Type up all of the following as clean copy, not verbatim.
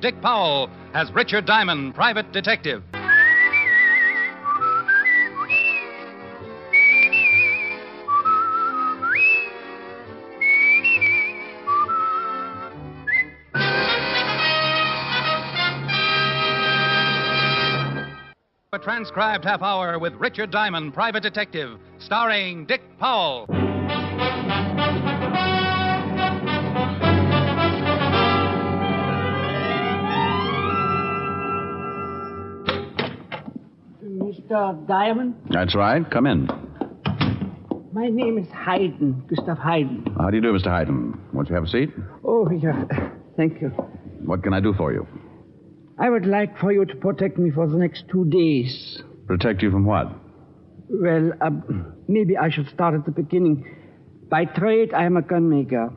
Dick Powell as Richard Diamond, private detective. A transcribed half hour with Richard Diamond, private detective, starring Dick Powell. Mr. Diamond? That's right. Come in. My name is Hayden, Gustav Hayden. How do you do, Mr. Hayden? Won't you have a seat? Oh, yeah. Thank you. What can I do for you? I would like for you to protect me for the next 2 days. Protect you from what? Well, maybe I should start at the beginning. By trade, I am a gunmaker.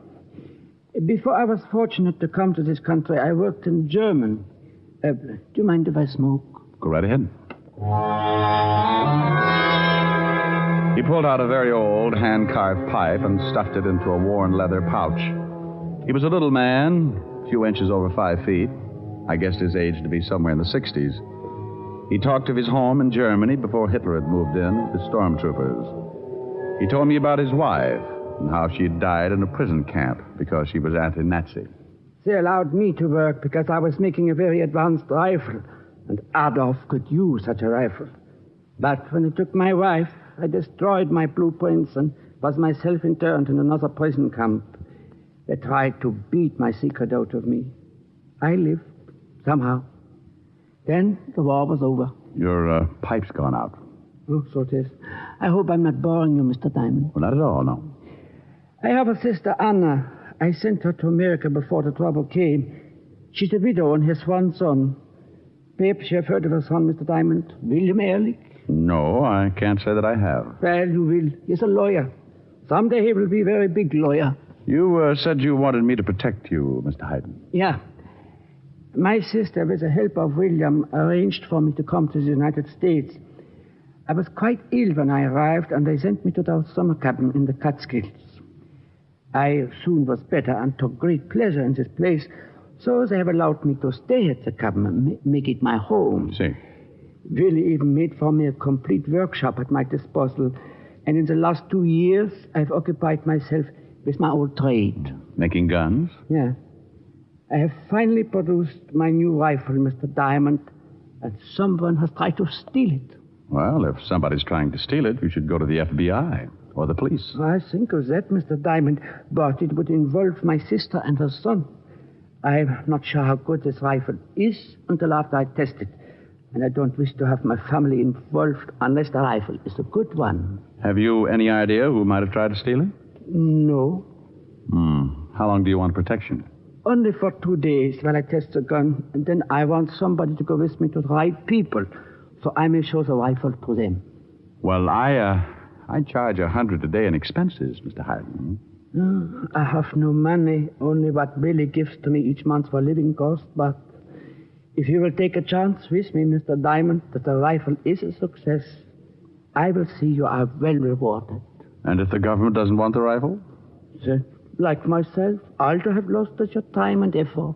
Before I was fortunate to come to this country, I worked in German. Do you mind if I smoke? Go right ahead. He pulled out a very old hand-carved pipe and stuffed it into a worn leather pouch. He was a little man, a few inches over 5 feet. I guessed his age to be somewhere in the 60s. He talked of his home in Germany before Hitler had moved in, the stormtroopers. He told me about his wife and how she had died in a prison camp because she was anti-Nazi. They allowed me to work because I was making a very advanced rifle, and Adolf could use such a rifle. But when they took my wife, I destroyed my blueprints and was myself interned in another prison camp. They tried to beat my secret out of me. I lived. Somehow. Then the war was over. Your pipe's gone out. Oh, so it is. I hope I'm not boring you, Mr. Diamond. Well, not at all, no. I have a sister, Anna. I sent her to America before the trouble came. She's a widow and has one son. Perhaps you have heard of her son, Mr. Diamond. William Ehrlich. No, I can't say that I have. Well, you will. He's a lawyer. Someday he will be a very big lawyer. You said you wanted me to protect you, Mr. Hayden. Yeah. My sister, with the help of William, arranged for me to come to the United States. I was quite ill when I arrived, and they sent me to their summer cabin in the Catskills. I soon was better and took great pleasure in this place, so they have allowed me to stay at the cabin and make it my home. See. Willie even made for me a complete workshop at my disposal, and in the last 2 years, I've occupied myself with my old trade. Making guns? Yeah. I have finally produced my new rifle, Mr. Diamond, and someone has tried to steal it. Well, if somebody's trying to steal it, you should go to the FBI or the police. I think of that, Mr. Diamond, but it would involve my sister and her son. I'm not sure how good this rifle is until after I test it, and I don't wish to have my family involved unless the rifle is a good one. Have you any idea who might have tried to steal it? No. How long do you want protection? Only for 2 days while I test the gun, and then I want somebody to go with me to the right people, so I may show the rifle to them. Well, I charge $100 a day in expenses, Mr. Hayden. I have no money, only what Billy gives to me each month for living costs, but if you will take a chance with me, Mr. Diamond, that the rifle is a success, I will see you are well rewarded. And if the government doesn't want the rifle? Then, like myself, I'll have lost such a time and effort.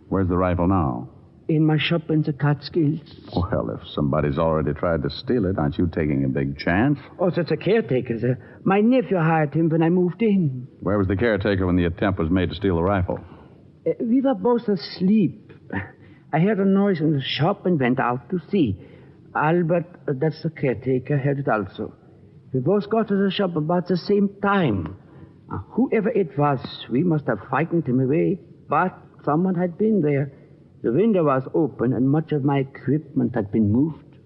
Where's the rifle now? In my shop in the Catskills. Well, if somebody's already tried to steal it, aren't you taking a big chance? Oh, that's a caretaker, sir. My nephew hired him when I moved in. Where was the caretaker when the attempt was made to steal the rifle? We were both asleep. I heard a noise in the shop and went out to see. Albert, that's the caretaker, heard it also. We both got to the shop about the same time. Whoever it was, we must have frightened him away, but someone had been there. The window was open, and much of my equipment had been moved.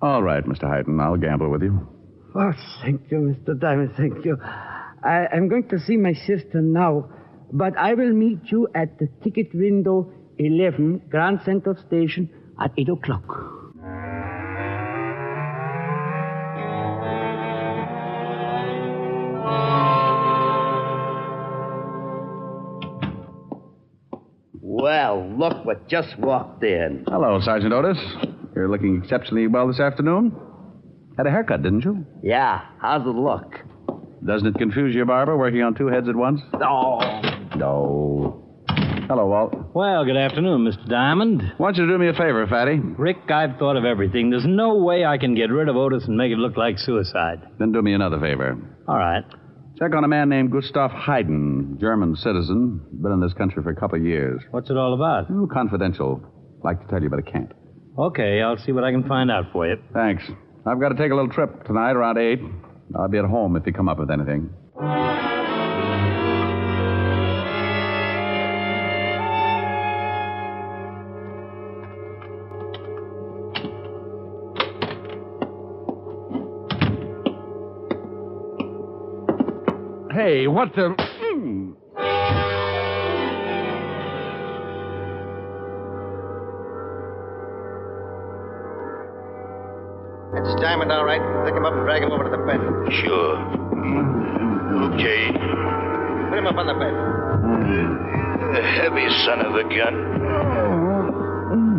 All right, Mr. Hayden, I'll gamble with you. Oh, thank you, Mr. Diamond, thank you. I'm going to see my sister now, but I will meet you at the ticket window 11, Grand Central Station, at 8 o'clock. Well, look what just walked in. Hello, Sergeant Otis. You're looking exceptionally well this afternoon. Had a haircut, didn't you? Yeah, how's it look? Doesn't it confuse your barber working on two heads at once? Oh. No. Hello, Walt. Well, good afternoon, Mr. Diamond. Why don't you do me a favor, Fatty? Rick, I've thought of everything. There's no way I can get rid of Otis and make it look like suicide. Then do me another favor. All right. Check on a man named Gustav Haydn, German citizen. Been in this country for a couple of years. What's it all about? Ooh, confidential. Like to tell you, but I can't. Okay, I'll see what I can find out for you. Thanks. I've got to take a little trip tonight around 8. I'll be at home if you come up with anything. Hey, what the... That's Diamond, all right. Pick him up and drag him over to the bed. Sure. Okay. Put him up on the bed. A heavy son of a gun.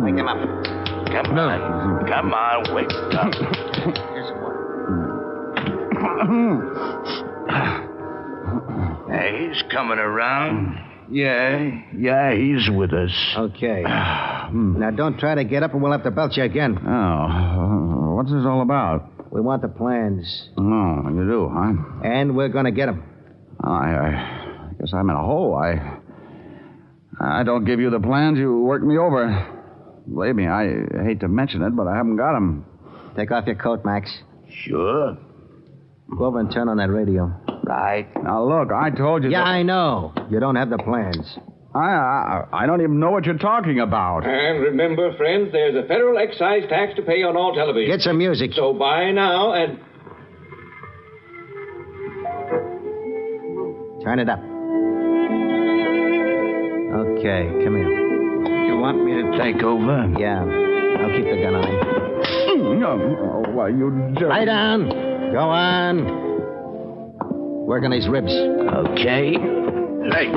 Wake him up. Come on. Come on, wake up. Here's some water. Hey, he's coming around. Yeah, he's with us. Okay. Now, don't try to get up or we'll have to belch you again. Oh, what's this all about? We want the plans. Oh, you do, huh? And we're going to get them. I guess I'm in a hole. I don't give you the plans. You work me over. Believe me, I hate to mention it, but I haven't got them. Take off your coat, Max. Sure. Go over and turn on that radio. Right. Now, look, I told you... Yeah, I know. You don't have the plans. I don't even know what you're talking about. And remember, friends, there's a federal excise tax to pay on all television. Get some music. So buy now and... Turn it up. Okay, come here. You want me to take over? Yeah. I'll keep the gun on him. No, why, you jerk. Lie down. Go on. Work on his ribs. Okay. Hey.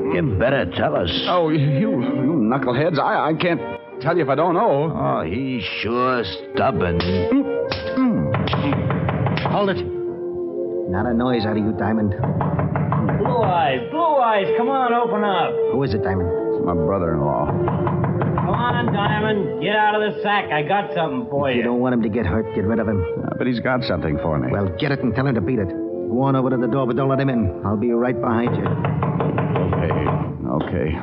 You better tell us. Oh, you knuckleheads. I can't tell you if I don't know. Oh, he's sure stubborn. Hold it. Not a noise out of you, Diamond. Blue eyes, come on, open up. Who is it, Diamond? It's my brother-in-law. Come on, Diamond, get out of the sack. I got something for If you. you don't want him to get hurt, get rid of him. But he's got something for me. Well, get it and tell him to beat it. Go on over to the door, but don't let him in. I'll be right behind you. Okay.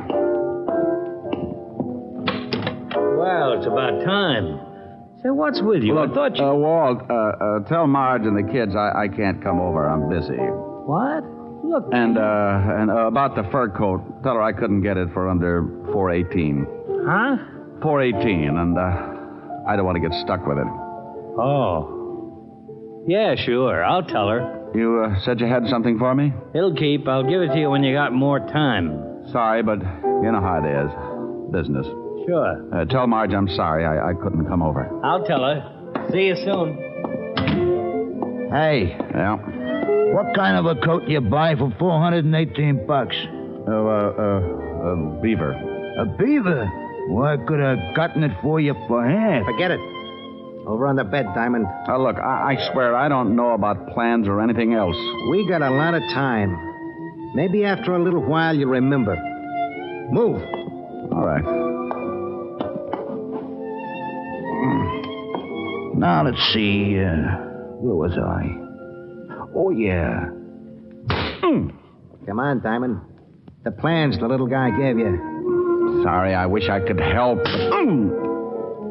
Well, it's about time. Say, what's with you? Look, I thought you... Walt, tell Marge and the kids I can't come over. I'm busy. What? Look... And about the fur coat, tell her I couldn't get it for under $4.18. Huh? $4.18, and I don't want to get stuck with it. Oh. Yeah, sure. I'll tell her. You said you had something for me? It'll keep. I'll give it to you when you got more time. Sorry, but you know how it is. Business. Sure. Tell Marge I'm sorry I couldn't come over. I'll tell her. See you soon. Hey, Yeah? What kind of a coat you buy for $418? Beaver. A beaver? Well, I could have gotten it for you for half. forget it. Over on the bed, Diamond. Look, I swear I don't know about plans or anything else. We got a lot of time. Maybe after a little while you'll remember. Move. All right. Now, let's see. Where was I? Oh, yeah. Come on, Diamond. The plans the little guy gave you. Sorry, I wish I could help.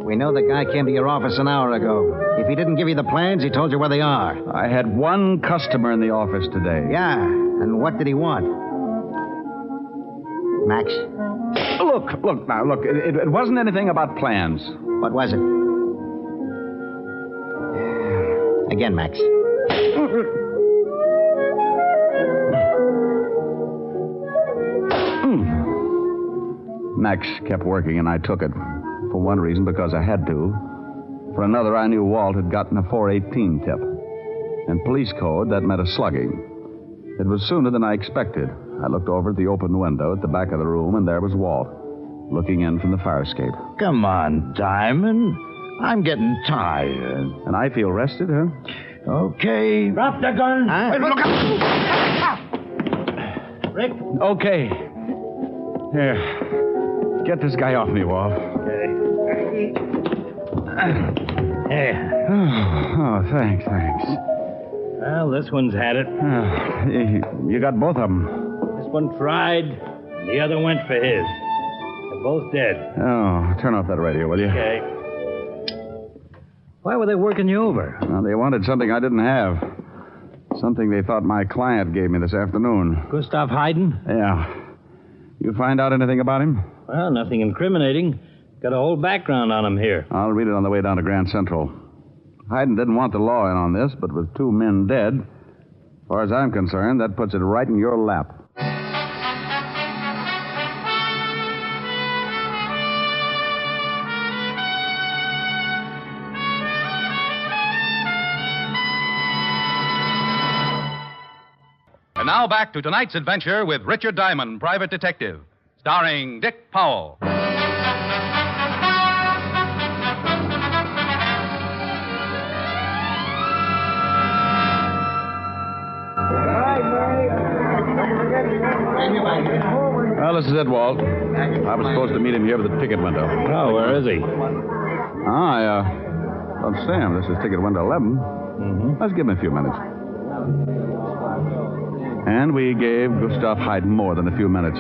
We know the guy came to your office an hour ago. If he didn't give you the plans, he told you where they are. I had one customer in the office today. Yeah, and what did he want? Max, Look, it wasn't anything about plans. what was it? Again, Max. Max kept working, and I took it. For one reason, because I had to. For another, I knew Walt had gotten a 418 tip. In police code, that meant a slugging. It was sooner than I expected. I looked over at the open window at the back of the room, and there was Walt, looking in from the fire escape. Come on, Diamond. I'm getting tired. And I feel rested, huh? Okay. Drop the gun. Huh? Hey, look out! Rick? Okay. Here. Get this guy off me, Walt. There. Oh, thanks. Well, this one's had it. You got both of them. This one tried, the other went for his. They're both dead. Oh, turn off that radio, will you? Okay. Why were they working you over? Well, they wanted something I didn't have. Something they thought my client gave me this afternoon. Gustav Hayden? Yeah. You find out anything about him? Well, nothing incriminating. Got a whole background on him here. I'll read it on the way down to Grand Central. Hayden didn't want the law in on this, but with 2 men dead, as far as I'm concerned, that puts it right in your lap. And now back to tonight's adventure with Richard Diamond, Private Detective, starring Dick Powell. Well, this is it, Walt. I was supposed to meet him here at the ticket window. Oh, where is he? Don't see him. This is ticket window 11. Mm-hmm. Let's give him a few minutes. And we gave Gustav Hayden more than a few minutes.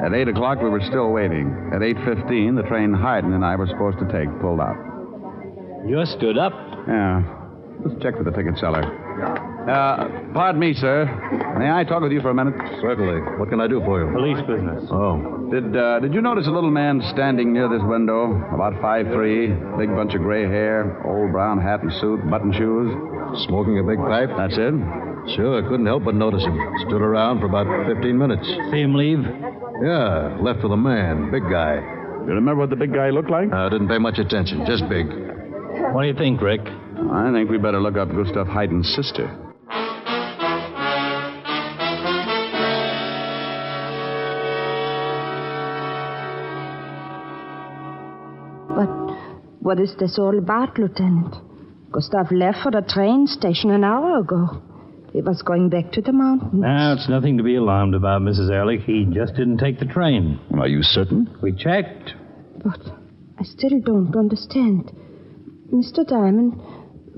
At 8 o'clock, we were still waiting. At 8:15, the train Hayden and I were supposed to take pulled out. You stood up. Yeah. Let's check with the ticket seller. Pardon me, sir. May I talk with you for a minute? Certainly. What can I do for you? Police business. Oh. Did you notice a little man standing near this window? About 5'3", big bunch of gray hair, old brown hat and suit, button shoes. Smoking a big pipe? That's it? Sure, couldn't help but notice him. Stood around for about 15 minutes. See him leave? Yeah, left with a man. Big guy. You remember what the big guy looked like? I didn't pay much attention. Just big. What do you think, Rick? I think we better look up Gustav Hayden's sister. But what is this all about, Lieutenant? Gustav left for the train station an hour ago. He was going back to the mountains. Now, it's nothing to be alarmed about, Mrs. Ehrlich. He just didn't take the train. Are you certain? We checked. But I still don't understand. Mr. Diamond,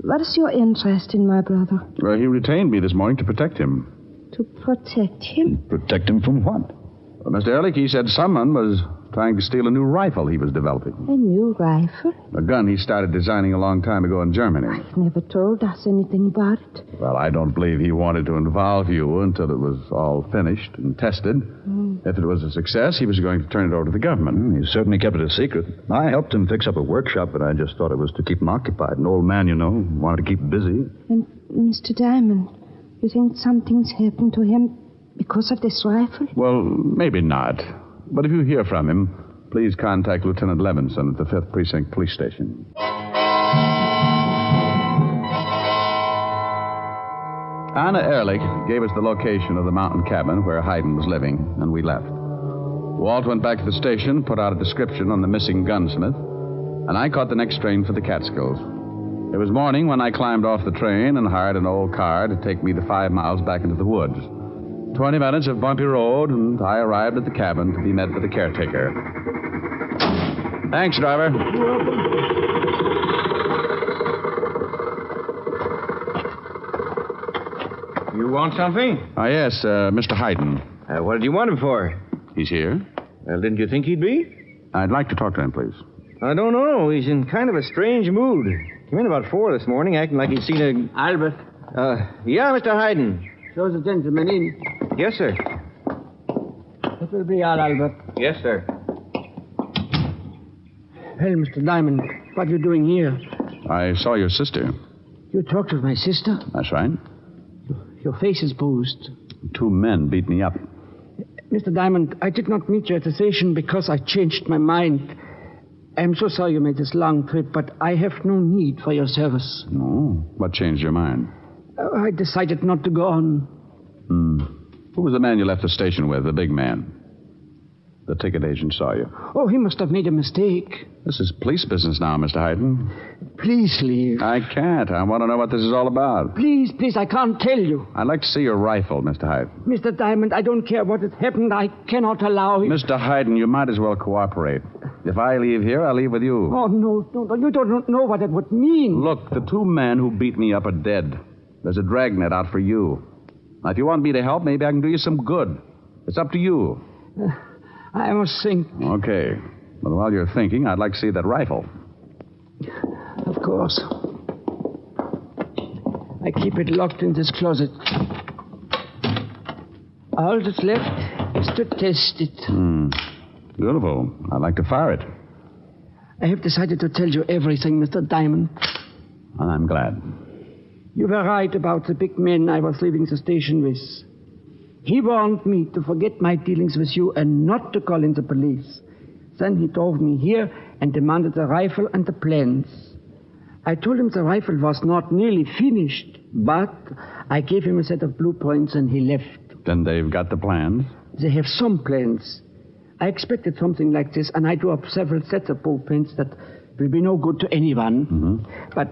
what is your interest in my brother? Well, he retained me this morning to protect him. To protect him? Protect him from what? Well, Mr. Ehrlich, he said someone was trying to steal a new rifle he was developing. A new rifle? A gun he started designing a long time ago in Germany. He never told us anything about it. Well, I don't believe he wanted to involve you until it was all finished and tested. If it was a success, he was going to turn it over to the government. He certainly kept it a secret. I helped him fix up a workshop, but I just thought it was to keep him occupied. An old man, you know, wanted to keep busy. And Mr. Diamond, you think something's happened to him because of this rifle? Well, maybe not. But if you hear from him, please contact Lieutenant Levinson at the 5th Precinct Police Station. Anna Ehrlich gave us the location of the mountain cabin where Hayden was living, and we left. Walt went back to the station, put out a description on the missing gunsmith, and I caught the next train for the Catskills. It was morning when I climbed off the train and hired an old car to take me the 5 miles back into the woods. 20 minutes of bumpy road, and I arrived at the cabin to be met by the caretaker. Thanks, driver. You want something? Yes, Mr. Hayden. What did you want him for? He's here. Well, didn't you think he'd be? I'd like to talk to him, please. I don't know. He's in kind of a strange mood. Came in about 4 this morning, acting like he'd seen a... Albert. Yeah, Mr. Hayden. Show the gentleman in. Yes, sir. That will be all, Albert. Yes, sir. Well, Mr. Diamond, what are you doing here? I saw your sister. You talked with my sister? That's right. Your face is bruised. 2 men beat me up. Mr. Diamond, I did not meet you at the station because I changed my mind. I'm so sorry you made this long trip, but I have no need for your service. No? What changed your mind? I decided not to go on. Who was the man you left the station with, the big man? The ticket agent saw you. Oh, he must have made a mistake. This is police business now, Mr. Hayden. Please leave. I can't. I want to know what this is all about. Please, I can't tell you. I'd like to see your rifle, Mr. Hayden. Mr. Diamond, I don't care what has happened. I cannot allow it. Mr. Hayden, you might as well cooperate. If I leave here, I'll leave with you. Oh, no. You don't know what it would mean. Look, the two men who beat me up are dead. There's a dragnet out for you. Now, if you want me to help, maybe I can do you some good. It's up to you. I must think. Okay. But while you're thinking, I'd like to see that rifle. Of course. I keep it locked in this closet. All that's left is to test it. Beautiful. I'd like to fire it. I have decided to tell you everything, Mr. Diamond. And I'm glad. You were right about the big man I was leaving the station with. He warned me to forget my dealings with you and not to call in the police. Then he drove me here and demanded the rifle and the plans. I told him the rifle was not nearly finished, but I gave him a set of blueprints and he left. Then they've got the plans? They have some plans. I expected something like this, and I drew up several sets of blueprints that will be no good to anyone. Mm-hmm. But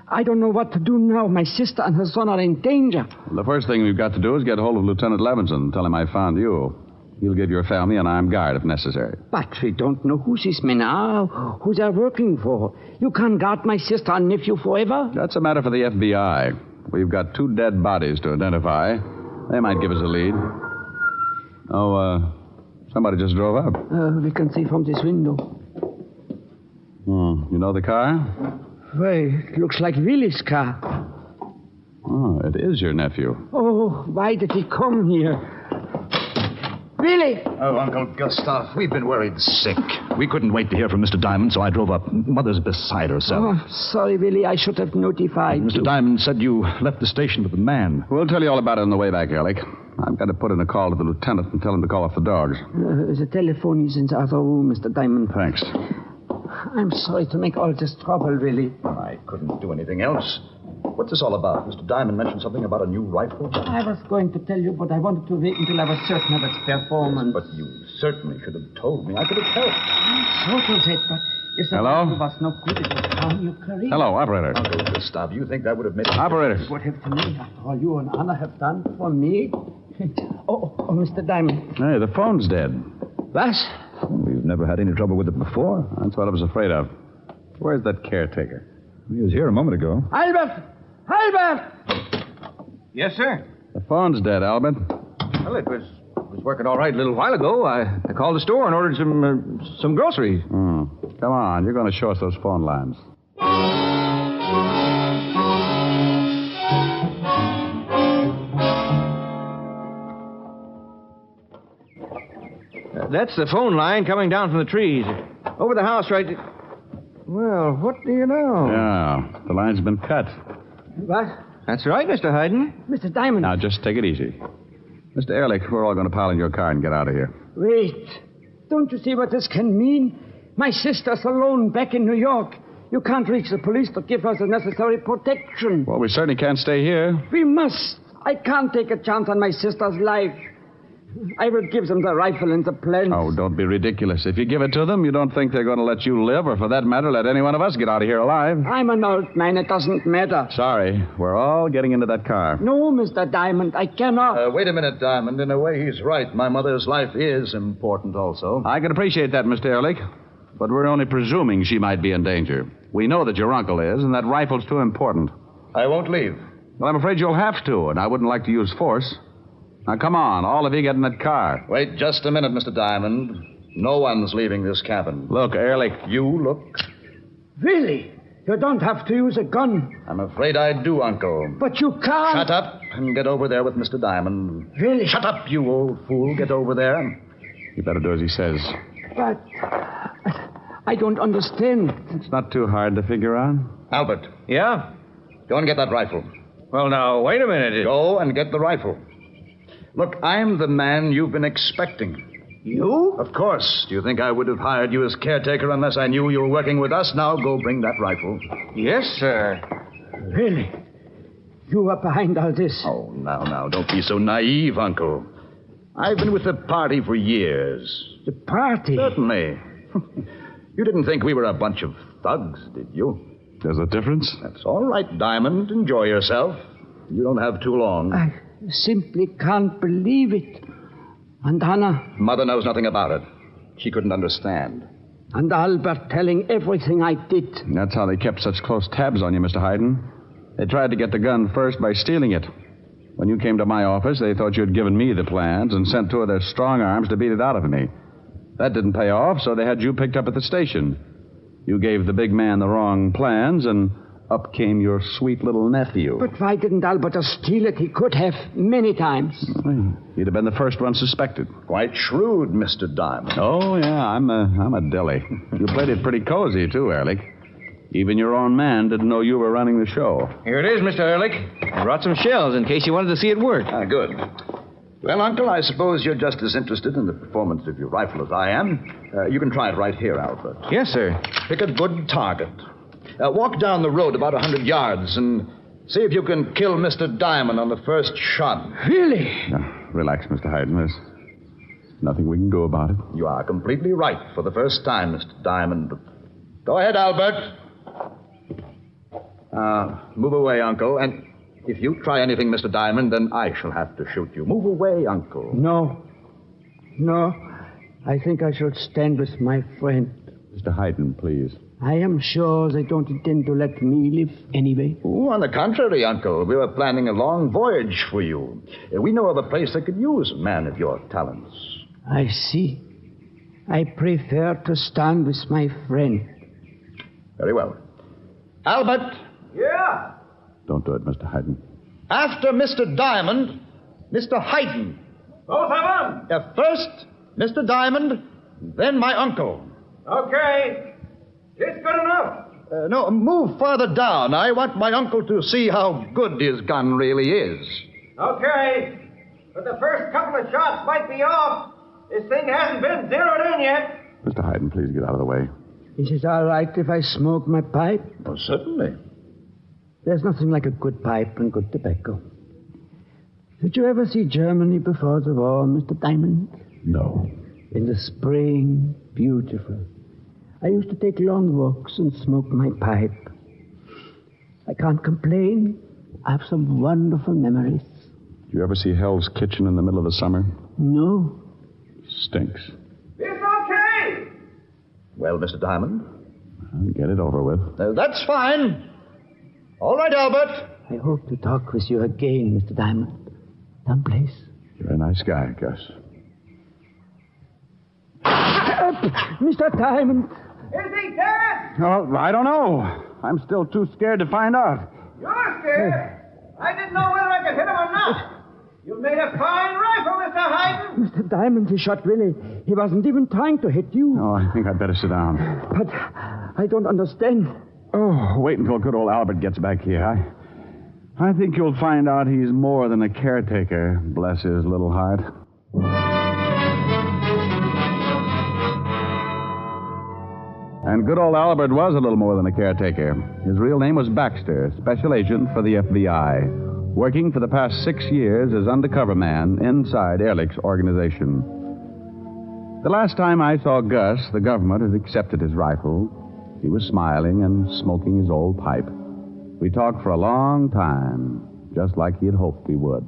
I don't know what to do now. My sister and her son are in danger. The first thing we've got to do is get hold of Lieutenant Levinson and tell him I found you. He'll give your family an armed guard if necessary. But we don't know who these men are, who they're working for. You can't guard my sister and nephew forever. That's a matter for the FBI. We've got two dead bodies to identify. They might give us a lead. Oh, somebody just drove up. We can see from this window. You know the car? Well, it looks like Willy's car. Oh, it is your nephew. Oh, why did he come here? Willy! Oh, Uncle Gustav, we've been worried sick. We couldn't wait to hear from Mr. Diamond, so I drove up. Mother's beside herself. Oh, sorry, Willy. I should have notified Mr. you. Diamond said you left the station with the man. We'll tell you all about it on the way back, Ehrlich. I've got to put in a call to the lieutenant and tell him to call off the dogs. The telephone is in the other room, Mr. Diamond. Thanks. I'm sorry to make all this trouble, Willy. I couldn't do anything else. What's this all about? Mr. Diamond mentioned something about a new rifle. I was going to tell you, but I wanted to wait until I was certain of its performance. But you certainly should have told me. I could have helped. So to that, but if the Hello? rifle was no good, it would harm your career. Hello, operator. Uncle Gustav, you think that would have made... Operator. What have to me, after all you and Anna have done for me? oh, Mr. Diamond. Hey, the phone's dead. What? We've never had any trouble with it before. That's what I was afraid of. Where's that caretaker? He was here a moment ago. Albert! Albert! Yes, sir. The phone's dead, Albert. Well, it was working all right a little while ago. I called the store and ordered some groceries. Come on, you're going to show us those phone lines. That's the phone line coming down from the trees. Over the house right... Well, what do you know? Yeah, the line's been cut. What? That's right, Mr. Hayden. Mr. Diamond. Now, just take it easy. Mr. Ehrlich, we're all going to pile in your car and get out of here. Wait. Don't you see what this can mean? My sister's alone back in New York. You can't reach the police to give us the necessary protection. Well, we certainly can't stay here. We must. I can't take a chance on my sister's life. I will give them the rifle and the plans. Oh, don't be ridiculous. If you give it to them, you don't think they're going to let you live, or for that matter, let any one of us get out of here alive. I'm an old man. It doesn't matter. Sorry. We're all getting into that car. No, Mr. Diamond, I cannot. Wait a minute, Diamond. In a way, he's right. My mother's life is important also. I can appreciate that, Mr. Ehrlich. But we're only presuming she might be in danger. We know that your uncle is, and that rifle's too important. I won't leave. Well, I'm afraid you'll have to, and I wouldn't like to use force. Now, come on. All of you get in that car. Wait just a minute, Mr. Diamond. No one's leaving this cabin. Look, Ehrlich. You look. Really? You don't have to use a gun. I'm afraid I do, Uncle. But you can't. Shut up and get over there with Mr. Diamond. Really? Shut up, you old fool. Get over there. You better do as he says. But I don't understand. It's not too hard to figure out. Albert. Yeah? Go and get that rifle. Well, now, wait a minute. Go and get the rifle. Look, I'm the man you've been expecting. You? Of course. Do you think I would have hired you as caretaker unless I knew you were working with us? Now go bring that rifle. Yes, sir. Really? You are behind all this? Oh, now, don't be so naive, Uncle. I've been with the party for years. The party? Certainly. You didn't think we were a bunch of thugs, did you? There's a difference? That's all right, Diamond. Enjoy yourself. You don't have too long. I simply can't believe it. And Anna? Mother knows nothing about it. She couldn't understand. And Albert telling everything I did. That's how they kept such close tabs on you, Mr. Hayden. They tried to get the gun first by stealing it. When you came to my office, they thought you'd given me the plans and sent two of their strong arms to beat it out of me. That didn't pay off, so they had you picked up at the station. You gave the big man the wrong plans, and up came your sweet little nephew. But why didn't Albert steal it? He could have many times. He'd have been the first one suspected. Quite shrewd, Mr. Diamond. Oh, yeah, I'm a dilly. You played it pretty cozy, too, Ehrlich. Even your own man didn't know you were running the show. Here it is, Mr. Ehrlich. I brought some shells in case you wanted to see it work. Ah, good. Well, Uncle, I suppose you're just as interested in the performance of your rifle as I am. You can try it right here, Albert. Yes, sir. Pick a good target. Walk down the road about 100 yards and see if you can kill Mr. Diamond on the first shot. Really? Now, relax, Mr. Hayden. There's nothing we can do about it. You are completely right for the first time, Mr. Diamond. Go ahead, Albert. Move away, Uncle. And if you try anything, Mr. Diamond, then I shall have to shoot you. Move away, Uncle. No. I think I shall stand with my friend. Mr. Hayden, please. I am sure they don't intend to let me live anyway. Oh, on the contrary, Uncle. We were planning a long voyage for you. We know of a place that could use a man of your talents. I see. I prefer to stand with my friend. Very well. Albert. Yeah? Don't do it, Mr. Hayden. After Mr. Diamond, Mr. Hayden. Both of them? First, Mr. Diamond, then my uncle. Okay. It's good enough. No, move farther down. I want my uncle to see how good his gun really is. Okay. But the first couple of shots might be off. This thing hasn't been zeroed in yet. Mr. Hayden, please get out of the way. Is it all right if I smoke my pipe? Oh, certainly. There's nothing like a good pipe and good tobacco. Did you ever see Germany before the war, Mr. Diamond? No. In the spring, beautiful. I used to take long walks and smoke my pipe. I can't complain. I have some wonderful memories. Did you ever see Hell's Kitchen in the middle of the summer? No. Stinks. It's okay. Well, Mr. Diamond? Get it over with. That's fine. All right, Albert. I hope to talk with you again, Mr. Diamond. Someplace. You're a nice guy, Gus. Mr. Diamond. Is he dead? Oh, I don't know. I'm still too scared to find out. You're scared? I didn't know whether I could hit him or not. You made a fine rifle, Mr. Hayden. Mr. Diamond, he shot Willie. He wasn't even trying to hit you. Oh, I think I'd better sit down. But I don't understand. Oh, wait until good old Albert gets back here. I think you'll find out he's more than a caretaker, bless his little heart. And good old Albert was a little more than a caretaker. His real name was Baxter, special agent for the FBI, working for the past 6 years as undercover man inside Ehrlich's organization. The last time I saw Gus, the government had accepted his rifle. He was smiling and smoking his old pipe. We talked for a long time, just like he had hoped we would.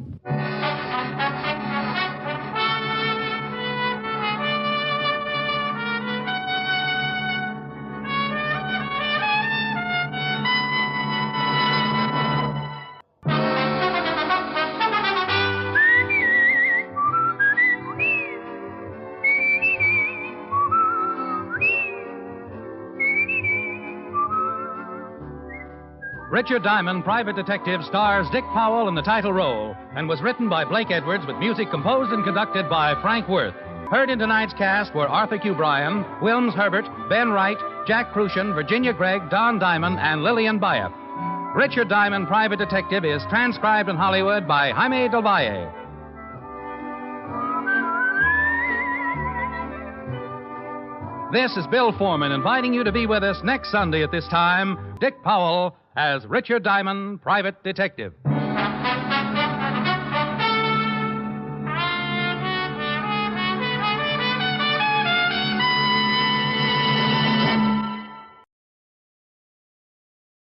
Richard Diamond, Private Detective, stars Dick Powell in the title role and was written by Blake Edwards with music composed and conducted by Frank Worth. Heard in tonight's cast were Arthur Q. Bryan, Wilms Herbert, Ben Wright, Jack Crucian, Virginia Gregg, Don Diamond, and Lillian Bayef. Richard Diamond, Private Detective is transcribed in Hollywood by Jaime Del Valle. This is Bill Foreman inviting you to be with us next Sunday at this time. Dick Powell as Richard Diamond, Private Detective.